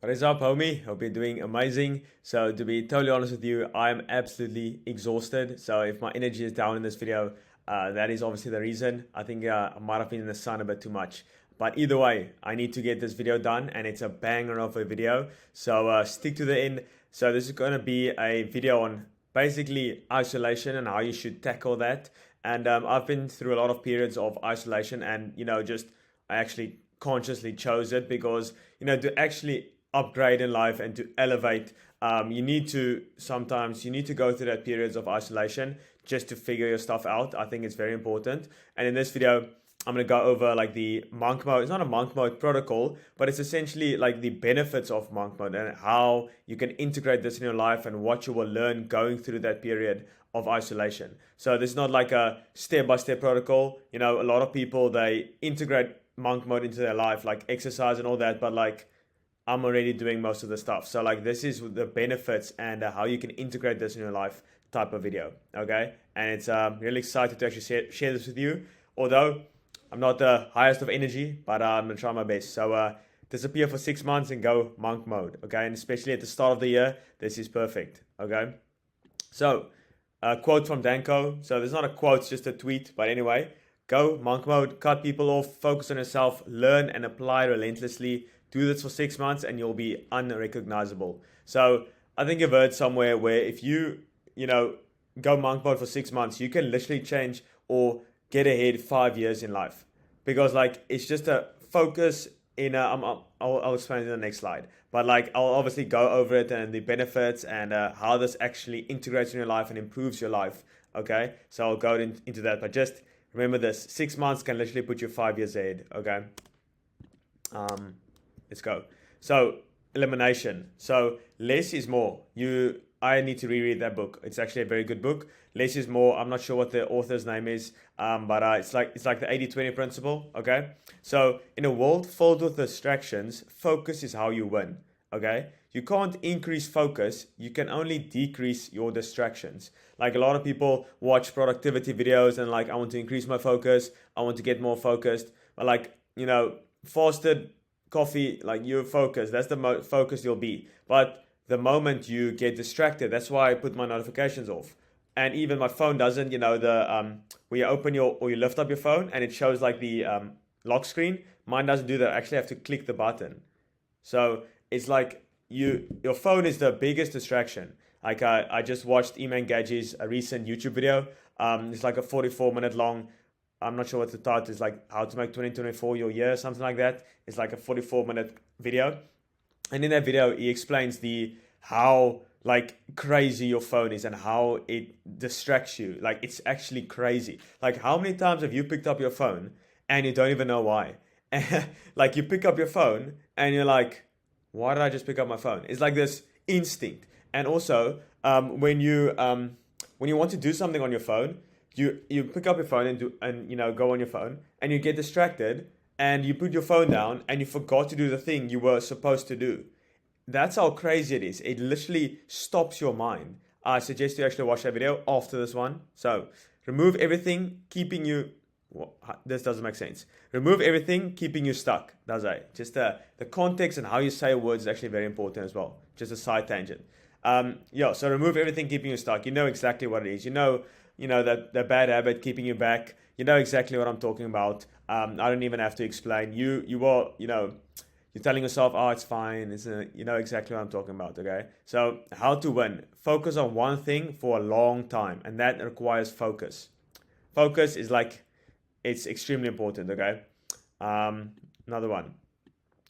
What is up, homie? Hope you're doing amazing. So, to be totally honest with you, I'm absolutely exhausted. So, if my energy is down in this video, that is obviously the reason. I think I might have been in the sun a bit too much. But either way, I need to get this video done, and it's a banger of a video. So, stick to the end. So, this is going to be a video on basically isolation and how you should tackle that. And I've been through a lot of periods of isolation, and just I actually consciously chose it because to actually upgrade in life and to elevate, you need to go through that periods of isolation just to figure your stuff out. I think it's very important. And in this video, I'm going to go over like the monk mode. It's not a monk mode protocol, but it's essentially like the benefits of monk mode and how you can integrate this in your life and what you will learn going through that period of isolation. So this is not like a step-by-step protocol. A lot of people, they integrate monk mode into their life, like exercise and all that, but like I'm already doing most of the stuff. So like this is the benefits and how you can integrate this in your life type of video. Okay. And it's really excited to actually share this with you. Although I'm not the highest of energy, but I'm going to try my best. So disappear for 6 months and go monk mode. Okay. And especially at the start of the year, this is perfect. Okay. So a quote from Danko. So there's not a quote, it's just a tweet. But anyway, go monk mode, cut people off, focus on yourself, learn and apply relentlessly. Do this for 6 months and you'll be unrecognizable. So I think you've heard somewhere where if go monk mode for 6 months, you can literally change or get ahead 5 years in life. Because like it's just a focus in I'll explain it in the next slide. But like I'll obviously go over it and the benefits and how this actually integrates in your life and improves your life. Okay, so I'll go into that. But just remember this: 6 months can literally put you 5 years ahead. Okay. Let's go. So elimination. So less is more. I need to reread that book. It's actually a very good book. Less is more. I'm not sure what the author's name is, but it's like the 80-20 principle. Okay. So in a world filled with distractions, focus is how you win. Okay. You can't increase focus. You can only decrease your distractions. Like a lot of people watch productivity videos and like, I want to increase my focus. I want to get more focused. But like, fasted coffee, like you're focused. That's the focus you'll be. But the moment you get distracted, that's why I put my notifications off. And even my phone doesn't, where you open or you lift up your phone and it shows like the lock screen. Mine doesn't do that. I actually have to click the button. So it's like your phone is the biggest distraction. Like I just watched Iman Gaji's a recent YouTube video. It's like a 44-minute long. I'm not sure what the title is, like how to make 2024 your year, something like that. It's like a 44-minute video. And in that video, he explains how like crazy your phone is and how it distracts you. Like it's actually crazy. Like how many times have you picked up your phone and you don't even know why? Like you pick up your phone and you're like, why did I just pick up my phone? It's like this instinct. And also when you want to do something on your phone, you pick up your phone and go on your phone and you get distracted and you put your phone down and you forgot to do the thing you were supposed to do. That's how crazy it is. It literally stops your mind. I suggest you actually watch that video after this one. So remove everything keeping you. This doesn't make sense. Remove everything keeping you stuck. Does it? Just the context and how you say words is actually very important as well. Just a side tangent. So remove everything keeping you stuck. You know exactly what it is. That the bad habit keeping you back. You know exactly what I'm talking about. I don't even have to explain. You're telling yourself, oh, it's fine. You know exactly what I'm talking about. Okay. So how to win? Focus on one thing for a long time, and that requires focus. Focus is it's extremely important. Okay. Another one.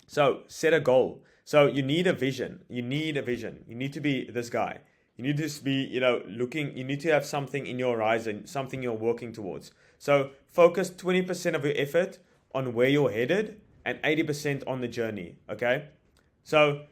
So set a goal. So you need a vision. You need to be this guy. You need to be, looking, you need to have something in your horizon, something you're working towards. So focus 20% of your effort on where you're headed and 80% on the journey, okay? So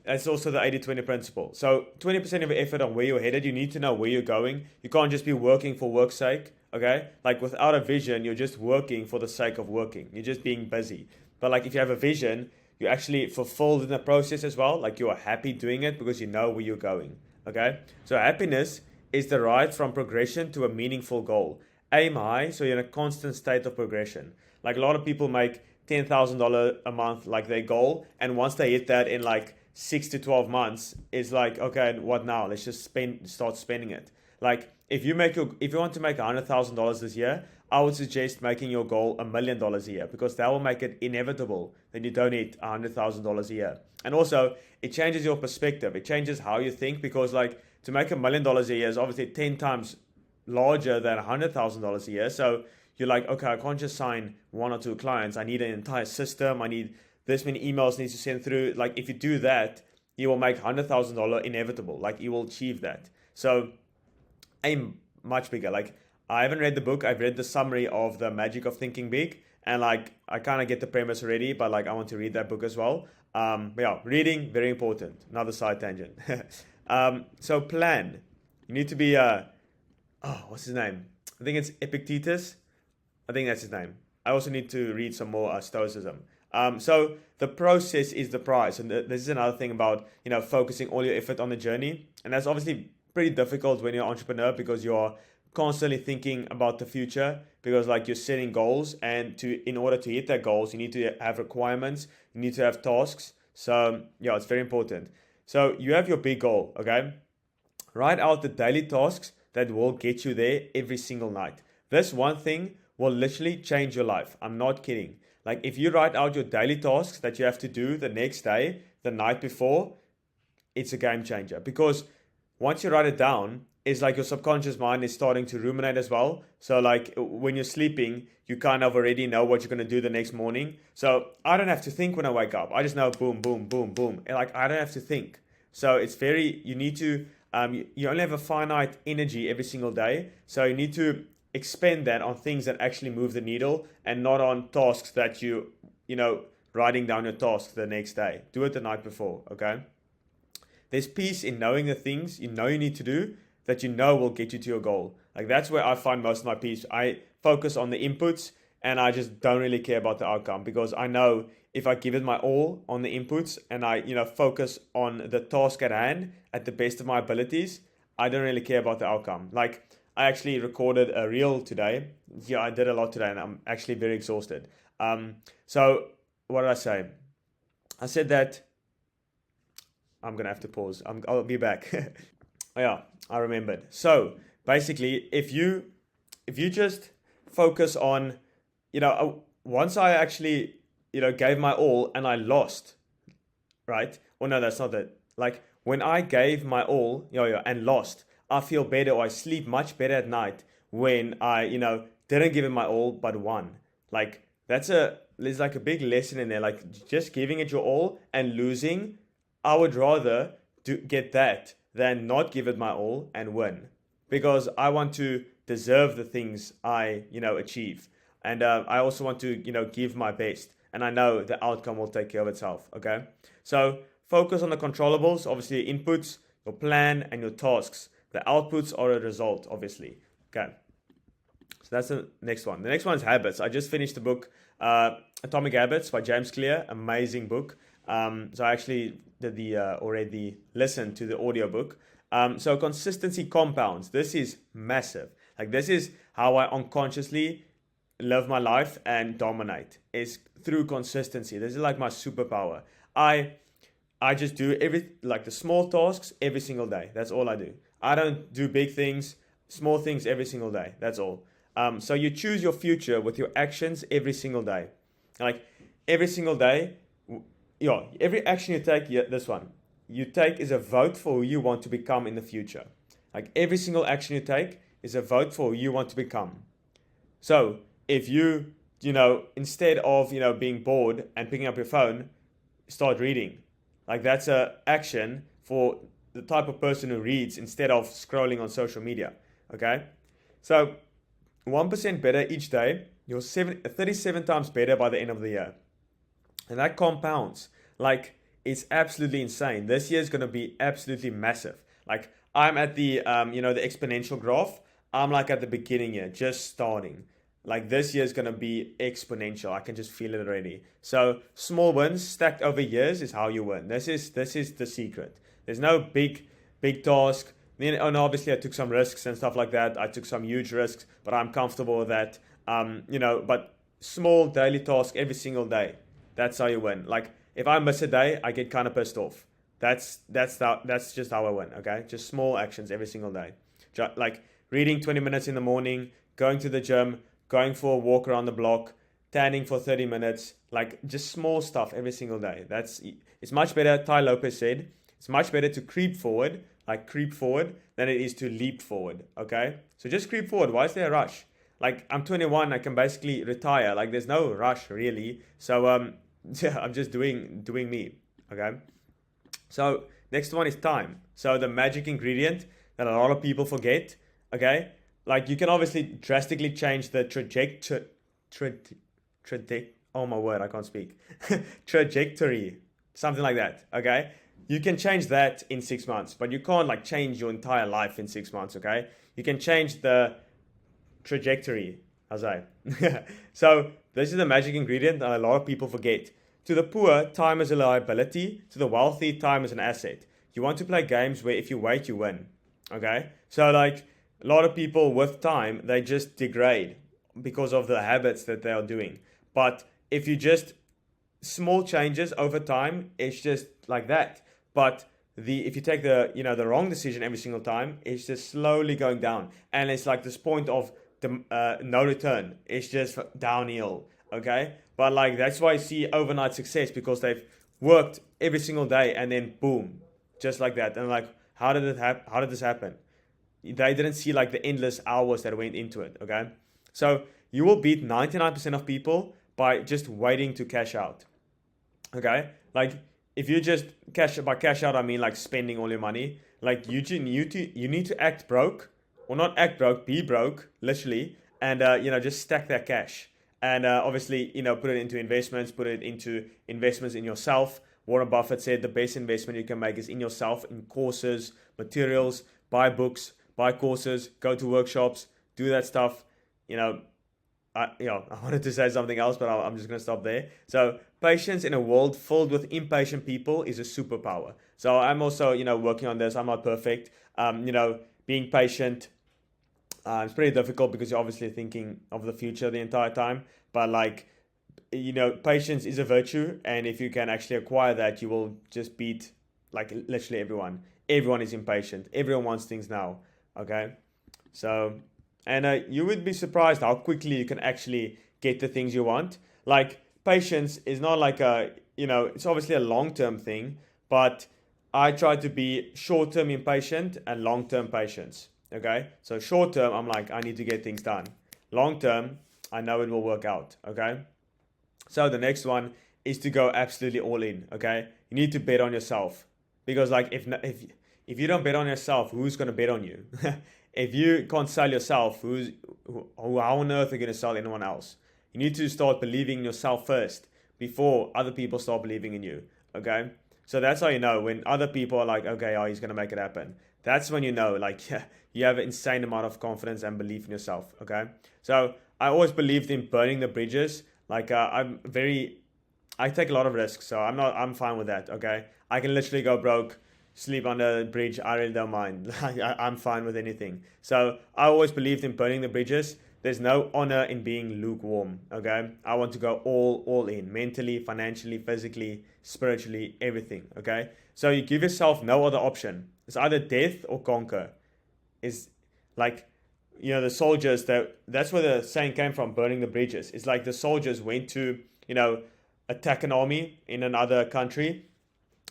that's also the 80-20 principle. So 20% of your effort on where you're headed, you need to know where you're going. You can't just be working for work's sake, okay? Like without a vision, you're just working for the sake of working. You're just being busy. But like if you have a vision, you're actually fulfilled in the process as well. Like you are happy doing it because you know where you're going. Okay, so happiness is the ride from progression to a meaningful goal. Aim high, so you're in a constant state of progression. Like a lot of people make $10,000 a month like their goal, and once they hit that in like 6 to 12 months is like, okay, what now? Let's just start spending it. Like if you want to make $100,000 this year, I would suggest making your goal $1 million a year, because that will make it inevitable that you don't need $100,000 a year. And also, it changes your perspective. It changes how you think, because like to make $1 million a year is obviously 10 times larger than $100,000 a year. So you're like, okay, I can't just sign one or two clients. I need an entire system. I need this many emails needs to send through. Like if you do that, you will make $100,000 inevitable. Like you will achieve that. So aim much bigger. Like I haven't read the book. I've read the summary of The Magic of Thinking Big, and like I kind of get the premise already, but like I want to read that book as well. But yeah, reading very important. Another side tangent. So plan. You need to be what's his name? I think it's Epictetus. I think that's his name. I also need to read some more Stoicism. So the process is the prize, and this is another thing about focusing all your effort on the journey, and that's obviously pretty difficult when you're an entrepreneur, because you're constantly thinking about the future, because like you're setting goals, and in order to hit that goals, you need to have requirements, you need to have tasks. So yeah, it's very important. So you have your big goal, okay? Write out the daily tasks that will get you there every single night. This one thing will literally change your life. I'm not kidding. Like if you write out your daily tasks that you have to do the next day, the night before, it's a game changer. Because once you write it down, it's like your subconscious mind is starting to ruminate as well. So like when you're sleeping, you kind of already know what you're going to do the next morning. So I don't have to think when I wake up. I just know boom, boom, boom, boom. And like I don't have to think. So it's you need to, you only have a finite energy every single day. So you need to expend that on things that actually move the needle, and not on tasks that writing down your tasks the next day. Do it the night before, okay? There's peace in knowing the things you need to do that will get you to your goal. Like that's where I find most of my peace. I focus on the inputs, and I just don't really care about the outcome, because I know if I give it my all on the inputs, and I focus on the task at hand at the best of my abilities, I don't really care about the outcome. Like I actually recorded a reel today. Yeah, I did a lot today, and I'm actually very exhausted. So what did I say? I said that I'm gonna have to pause. I'll be back. Oh, yeah, I remembered. So basically, if you just focus on, once I actually, gave my all and I lost, right? Well, no, that's not it. Like when I gave my all, and lost, I feel better, or I sleep much better at night when I, didn't give it my all but won. Like there's like a big lesson in there. Like just giving it your all and losing, I would rather get that than not give it my all and win, because I want to deserve the things I, achieve. And I also want to, give my best. And I know the outcome will take care of itself, okay? So focus on the controllables, obviously inputs, your plan, and your tasks. The outputs are a result, obviously, okay? So that's the next one. The next one is habits. I just finished the book, Atomic Habits by James Clear. Amazing book. So I actually did already listened to the audiobook. So consistency compounds. This is massive. Like this is how I unconsciously live my life and dominate, is through consistency. This is like my superpower. I just do the small tasks every single day. That's all I do. I don't do big things, small things every single day. That's all. So you choose your future with your actions every single day. Like every single day, every action you take, this one, you take is a vote for who you want to become in the future. Like every single action you take is a vote for who you want to become. So if you, instead of, being bored and picking up your phone, start reading. Like that's a action for the type of person who reads instead of scrolling on social media. Okay. So 1% better each day, you're 37 times better by the end of the year. And that compounds. Like it's absolutely insane. This year is going to be absolutely massive. Like I'm at the, the exponential graph. I'm like at the beginning here, just starting. Like this year is going to be exponential. I can just feel it already. So small wins stacked over years is how you win. This is the secret. There's no big task. Then, obviously I took some risks and stuff like that. I took some huge risks, but I'm comfortable with that. But small daily task every single day. That's how you win. Like if I miss a day, I get kind of pissed off. That's just how I win. Okay, just small actions every single day, like reading 20 minutes in the morning, going to the gym, going for a walk around the block, tanning for 30 minutes, like just small stuff every single day. It's much better. Ty Lopez said it's much better to creep forward, than it is to leap forward. Okay, so just creep forward. Why is there a rush? Like I'm 21, I can basically retire. Like there's no rush really. So yeah, I'm just doing me. Okay. So next one is time. So the magic ingredient that a lot of people forget. Okay, like you can obviously drastically change the oh my word, I can't speak. Trajectory, something like that. Okay, you can change that in 6 months, but you can't like change your entire life in 6 months. Okay, you can change the trajectory, as I. So this is the magic ingredient that a lot of people forget. To the poor, time is a liability. To the wealthy, time is an asset. You want to play games where if you wait, you win. Okay? So like a lot of people with time, they just degrade because of the habits that they are doing. But if you just small changes over time, it's just like that. But if you take the wrong decision every single time, it's just slowly going down, and it's like this point of the no return. It's just downhill. Okay, but like that's why I see overnight success, because they've worked every single day and then boom, just like that. And like, how did it happen? How did this happen? They didn't see like the endless hours that went into it. Okay, so you will beat 99% of people by just waiting to cash out. Okay, like if you just cash out, I mean like spending all your money. Like you need to act broke, or not act broke, be broke, literally, and just stack that cash, and obviously put it into investments, put it into investments in yourself. Warren Buffett said the best investment you can make is in yourself, in courses, materials, buy books, buy courses, go to workshops, do that stuff. I wanted to say something else, but I'm just going to stop there. So patience in a world filled with impatient people is a superpower. So I'm also, working on this. I'm not perfect. Being patient, it's pretty difficult because you're obviously thinking of the future the entire time. But like, patience is a virtue. And if you can actually acquire that, you will just beat like literally everyone. Everyone is impatient. Everyone wants things now. Okay. So, and you would be surprised how quickly you can actually get the things you want. Like patience is not like it's obviously a long-term thing, but I try to be short-term impatient and long-term patience. Okay, so short-term, I'm like, I need to get things done. Long-term, I know it will work out. Okay, so the next one is to go absolutely all in. Okay, you need to bet on yourself, because like if you don't bet on yourself, who's gonna bet on you? If you can't sell yourself, how on earth are you going to sell anyone else? You need to start believing in yourself first before other people start believing in you. Okay? So that's how you know when other people are like, okay, he's going to make it happen. That's when you know, like, yeah, you have an insane amount of confidence and belief in yourself. Okay? So I always believed in burning the bridges. Like, I take a lot of risks. So I'm fine with that. Okay? I can literally go broke, sleep under the bridge. I really don't mind. I'm fine with anything. So I always believed in burning the bridges. There's no honor in being lukewarm. Okay, I want to go all in, mentally, financially, physically, spiritually, everything. Okay, so you give yourself no other option. It's either death or conquer. It's like, the soldiers, that's where the saying came from, burning the bridges. It's like the soldiers went to attack an army in another country,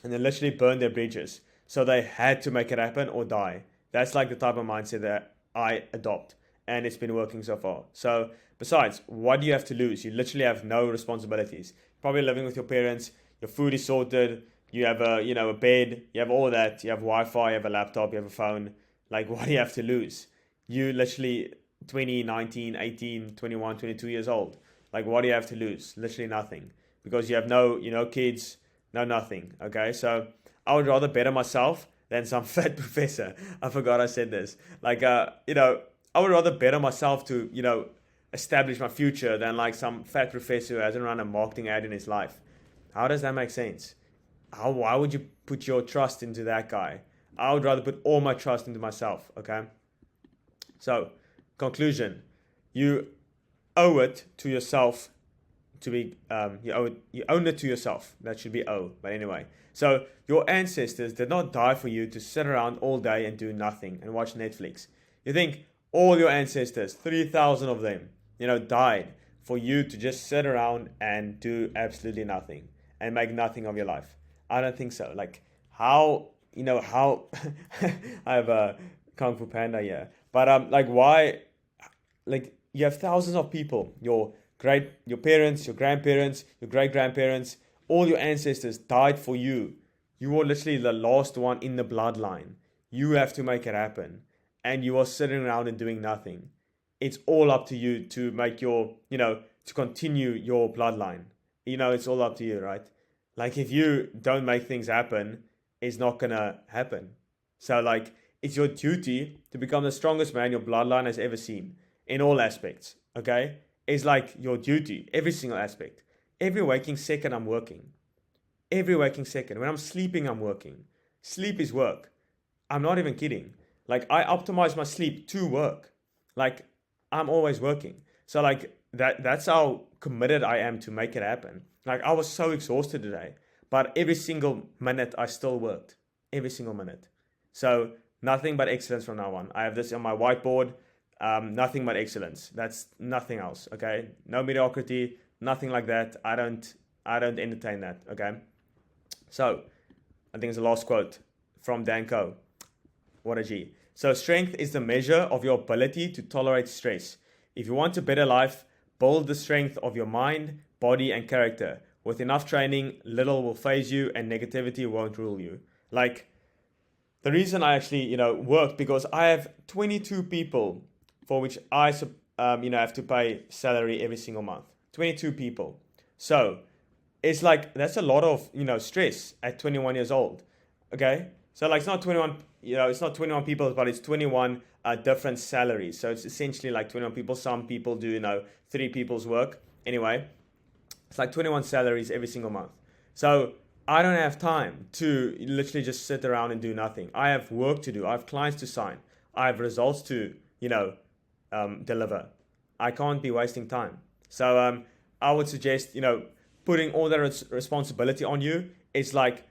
and then literally burned their bridges. So they had to make it happen or die. That's like the type of mindset that I adopt. And it's been working so far. So besides, what do you have to lose? You literally have no responsibilities. Probably living with your parents, your food is sorted, you have a bed, you have all of that, you have Wi-Fi, you have a laptop, you have a phone. Like, what do you have to lose? You literally 20, 19, 18, 21, 22 years old. Like, what do you have to lose? Literally nothing. Because you have no kids, no nothing. Okay, so I would rather better myself than some fat professor. I forgot I said this. Like, I would rather better myself to, establish my future than like some fat professor who hasn't run a marketing ad in his life. How does that make sense? Why would you put your trust into that guy? I would rather put all my trust into myself. Okay. So, conclusion: you owe it to yourself to be you own it to yourself. That should be O. But anyway, so your ancestors did not die for you to sit around all day and do nothing and watch Netflix. You think all your ancestors, 3,000 of them, died for you to just sit around and do absolutely nothing and make nothing of your life? I don't think so. Like how I have a Kung Fu Panda here, but like why? Like you have thousands of people, your parents, your grandparents, your great grandparents, all your ancestors died for you. You are literally the last one in the bloodline. You have to make it happen, and you are sitting around and doing nothing. It's all up to you to make to continue your bloodline. It's all up to you, right? Like if you don't make things happen, it's not gonna happen. So like it's your duty to become the strongest man your bloodline has ever seen in all aspects. Okay? It's like your duty, every single aspect. Every waking second I'm working. Every waking second. When I'm sleeping, I'm working. Sleep is work. I'm not even kidding. Like I optimize my sleep to work. Like I'm always working. So like that's how committed I am to make it happen. Like I was so exhausted today, but every single minute I still worked. Every single minute. So nothing but excellence from now on. I have this on my whiteboard. Nothing but excellence. That's nothing else. Okay. No mediocrity. Nothing like that. I don't entertain that. Okay. So I think it's the last quote from Danko. What a G. So strength is the measure of your ability to tolerate stress. If you want a better life, build the strength of your mind, body, and character. With enough training, little will phase you and negativity won't rule you. Like the reason I actually, worked because I have 22 people for which I, have to pay salary every single month. 22 people. So it's like, that's a lot of, stress at 21 years old. Okay. So like, it's not 21, it's not 21 people, but it's 21 different salaries. So it's essentially like 21 people. Some people do, 3 people's work. Anyway, it's like 21 salaries every single month. So I don't have time to literally just sit around and do nothing. I have work to do. I have clients to sign. I have results to, deliver. I can't be wasting time. So I would suggest, putting all that responsibility on you. It's like,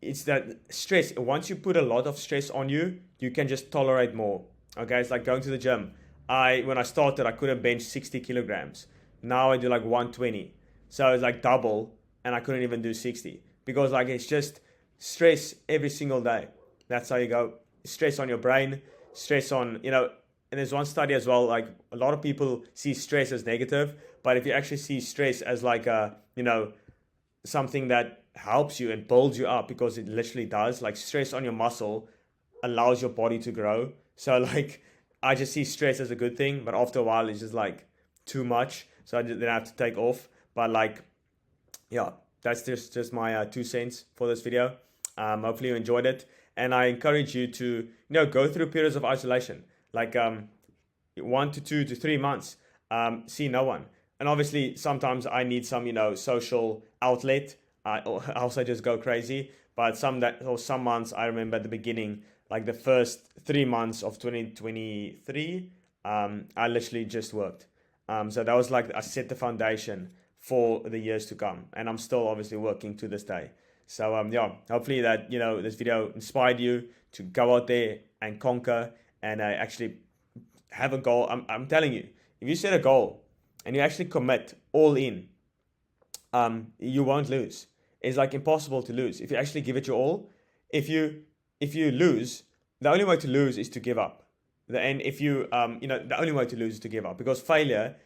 it's that stress. Once you put a lot of stress on you, you can just tolerate more. Okay, it's like going to the gym. When I started, I couldn't bench 60 kilograms. Now I do like 120. So it's like double, and I couldn't even do 60 because like it's just stress every single day. That's how you go. Stress on your brain, stress on, and there's one study as well, like a lot of people see stress as negative, but if you actually see stress as like a, something that helps you and builds you up, because it literally does, like stress on your muscle allows your body to grow. So like, I just see stress as a good thing, but after a while it's just like too much. So then I have to take off. But like, yeah, that's just my 2 cents for this video. Hopefully you enjoyed it. And I encourage you to, go through periods of isolation, like 1 to 2 to 3 months, see no one. And obviously sometimes I need some, social outlet. I also just go crazy. But some months, I remember at the beginning, like the first 3 months of 2023, I literally just worked. So that was like, I set the foundation for the years to come. And I'm still obviously working to this day. So hopefully that, this video inspired you to go out there and conquer and actually have a goal. I'm telling you, if you set a goal and you actually commit all in, you won't lose. It's like impossible to lose if you actually give it your all. If you lose, the only way to lose is to give up. And if you the only way to lose is to give up, because failure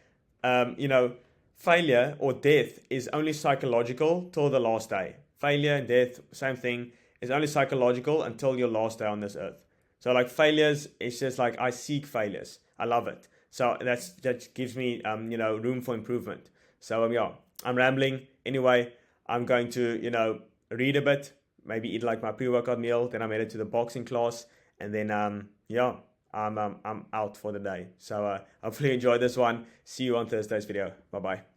or death is only psychological till the last day. Failure and death, same thing, is only psychological until your last day on this earth. So like failures, it's just like I seek failures. I love it. So that gives me room for improvement. So I'm rambling. Anyway, I'm going to read a bit, maybe eat like my pre-workout meal. Then I'm headed to the boxing class, and then I'm out for the day. So hopefully you enjoyed this one. See you on Thursday's video. Bye bye.